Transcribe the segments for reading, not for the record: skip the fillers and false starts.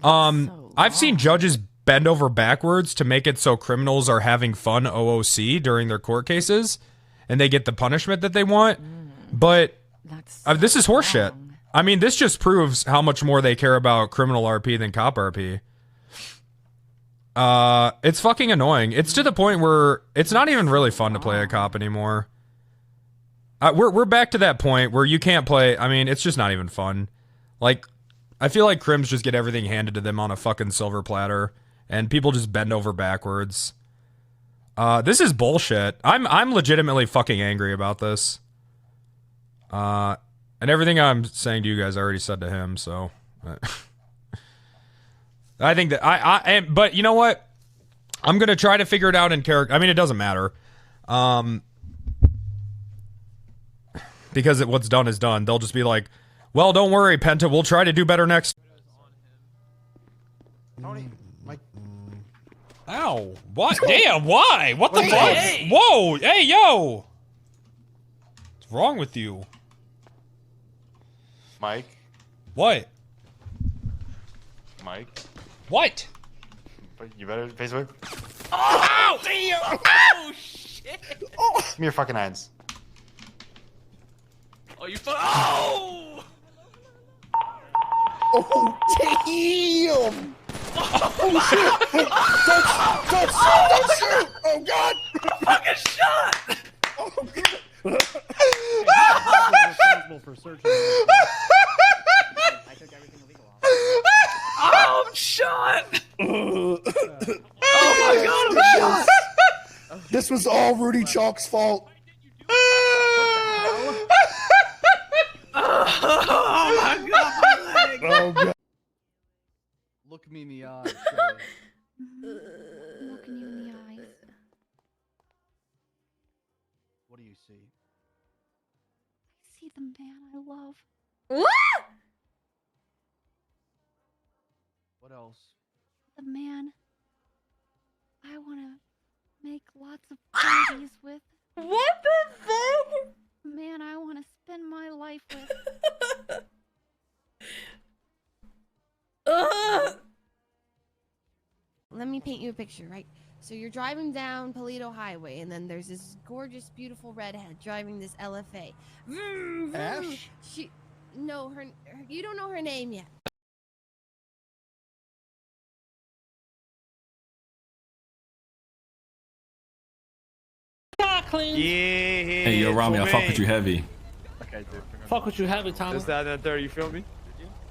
I've seen judges bend over backwards to make it so criminals are having fun OOC during their court cases, and they get the punishment that they want. But this is horseshit. I mean, this just proves how much more they care about criminal RP than cop RP. It's fucking annoying. It's to the point where it's not even really fun to play a cop anymore. We're back to that point where you can't play. I mean, it's just not even fun. Like, I feel like crims just get everything handed to them on a fucking silver platter, and people just bend over backwards. This is bullshit. I'm legitimately fucking angry about this. And everything I'm saying to you guys I already said to him, so I think that but you know what? I'm gonna try to figure it out in character. I mean, it doesn't matter. Because what's done is done. They'll just be like, well, don't worry, Penta, we'll try to do better next. Tony, Mike. Ow. What? Damn, why? What the fuck? Hey. Whoa, hey, yo. What's wrong with you? Mike. What? Mike. What? You better Facebook. Oh, damn. Oh, shit. Give me your fucking hands. Oh, you oh! Oh, damn! Oh, shit! Don't shoot! Oh, God! Fucking shot! Oh, God! Responsible for searching. I took everything illegal off. Oh, I'm shot! Oh my God, I'm shot! This was all Rudy Chalk's fault. Oh my God, my leg! Oh, God. Look me in the eye, Shelly. Looking you in the eyes. What do you see? I see the man I love. What else? The man I want to make lots of parties with. What the fuck? The man I want to spend my life with. Let me paint you a picture, right? So you're driving down Paleto Highway, and then there's this gorgeous, beautiful redhead driving this LFA. Vroom, vroom. Ash? No, her. You don't know her name yet. Clean. Yeah. Hey, yo, Ramee, I fuck with you heavy. Okay, dude. Fuck what you have, Tom. This, that, and the third, you feel me?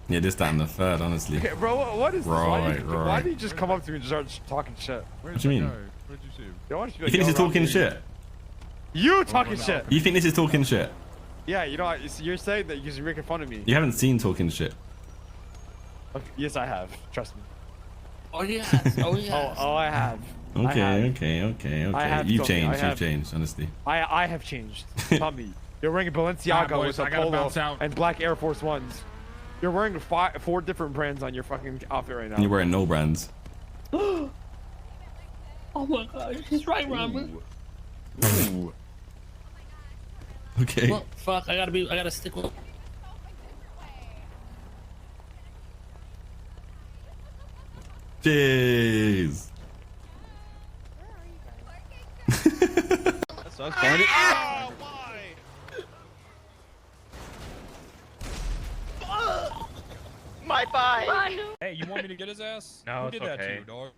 Yeah, this time the third, honestly. Okay, bro, what is this? Why Right. do you just come up to me and just start talking shit? What do you mean? Where'd you see him? Yo, why don't You think this is talking shit? You talking shit? You think this is talking shit? Yeah, you know, you're saying that because you're making fun of me. You haven't seen talking shit. Yes, I have. Trust me. Oh yes. Oh yes. Oh, I have. Okay. I have You've told me, changed, honestly. I have changed. Not me. You're wearing a Balenciaga with a polo and black Air Force Ones. You're wearing 4 different brands on your fucking outfit right now. And you're wearing no brands. Oh my God, he's right, Ramee. Ooh. Okay. Well, fuck, I gotta stick with. Jeez. So why? My bike. Hey, you want me to get his ass? No, Who it's did that to okay. you, dog?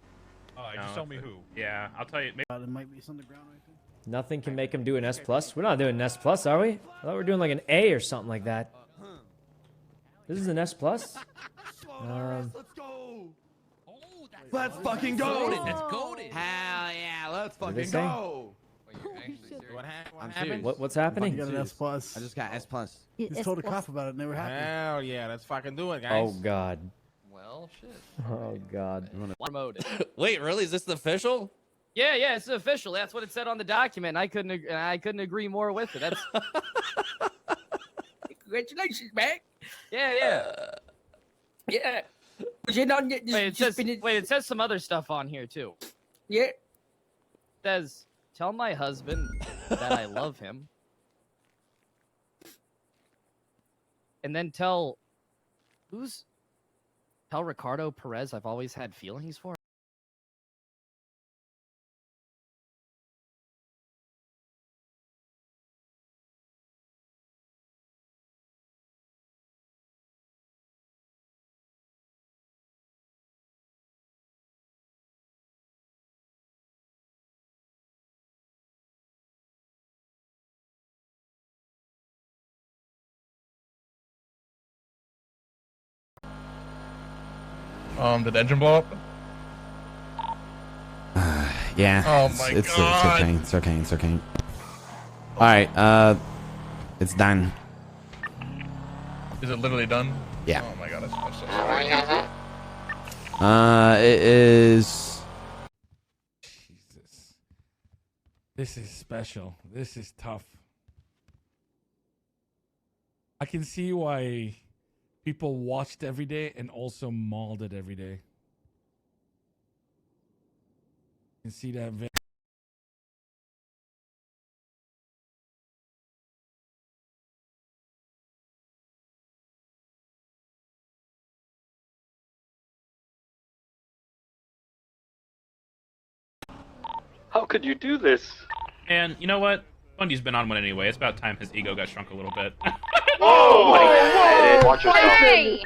Alright, just No, tell me who. Yeah, I'll tell you. There might be some underground right there. Nothing can make him do an S+. We're not doing an S+, are we? I thought we were doing like an A or something like that. This is an S+? Let's go. Let's fucking go. That's golden. Hell yeah, let's What did fucking they say? go. What happened? What's happening? You got an S+. I just got S+. Just told a cop about it and they were happy. Hell yeah, let's fucking do it, guys. Oh god. Well, shit. Oh god. Promote it. Wait, really? Is this official? Yeah, it's official. That's what it said on the document. I couldn't agree more with it. That's Congratulations, Mack. yeah. Yeah. Wait, it says some other stuff on here too. Yeah. It says, tell my husband that I love him. And then tell who's Tell Ricardo Perez I've always had feelings for him. Did the engine blow up? Yeah. Oh my god. It's okay. Alright, it's done. Is it literally done? Yeah. Oh my god, I'm so sorry. It is... Jesus. This is special. This is tough. I can see why people watched every day and also mauled it every day. You can see that. How could you do this? And you know what? Bundy's been on one anyway. It's about time his ego got shrunk a little bit. Whoa! Watch yourself.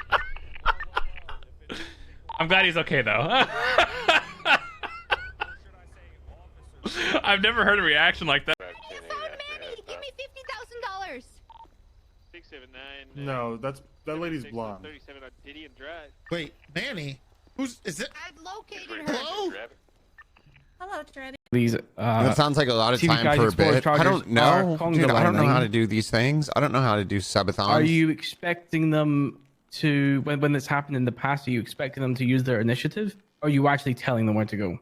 I'm glad he's okay though. I've never heard a reaction like that. Manny, give me $50,000. 679. No, that lady's blonde. 37 on Diddy and Drive. Wait, Manny? Who's is it? I've located her. Hello? Hello, Trinity. These that sounds like a lot of time for a bit. I don't know. Dude, I don't know how to do these things. I don't know how to do subathons. Are you expecting them to, when this happened in the past, are you expecting them to use their initiative? Or are you actually telling them where to go?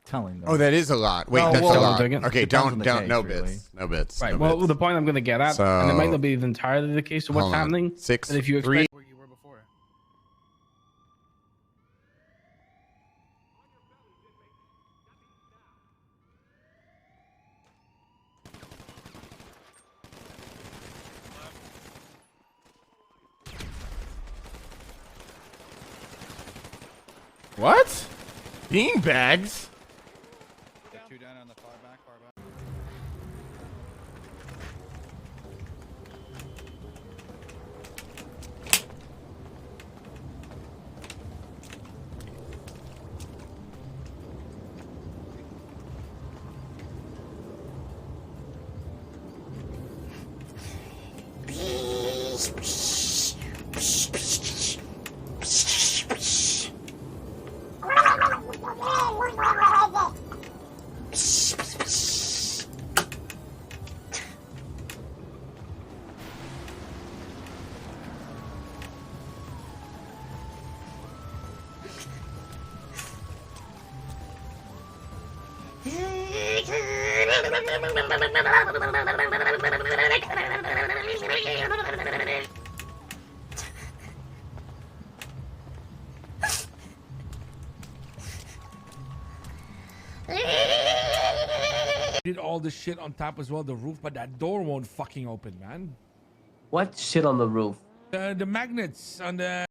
Telling them. Oh, that is a lot. Wait, No, that's well, a lot. it Okay, depends on the don't, case, no really. bits. No bits. Right, no well, bits. the point I'm going to get at, and it might not be entirely the case of what's Hold on. happening, 6, but if you 3. expect... What? Bean bags? Two down on the far back. Did all the shit on top as well, the roof, but that door won't fucking open, man. What shit on the roof? The magnets on the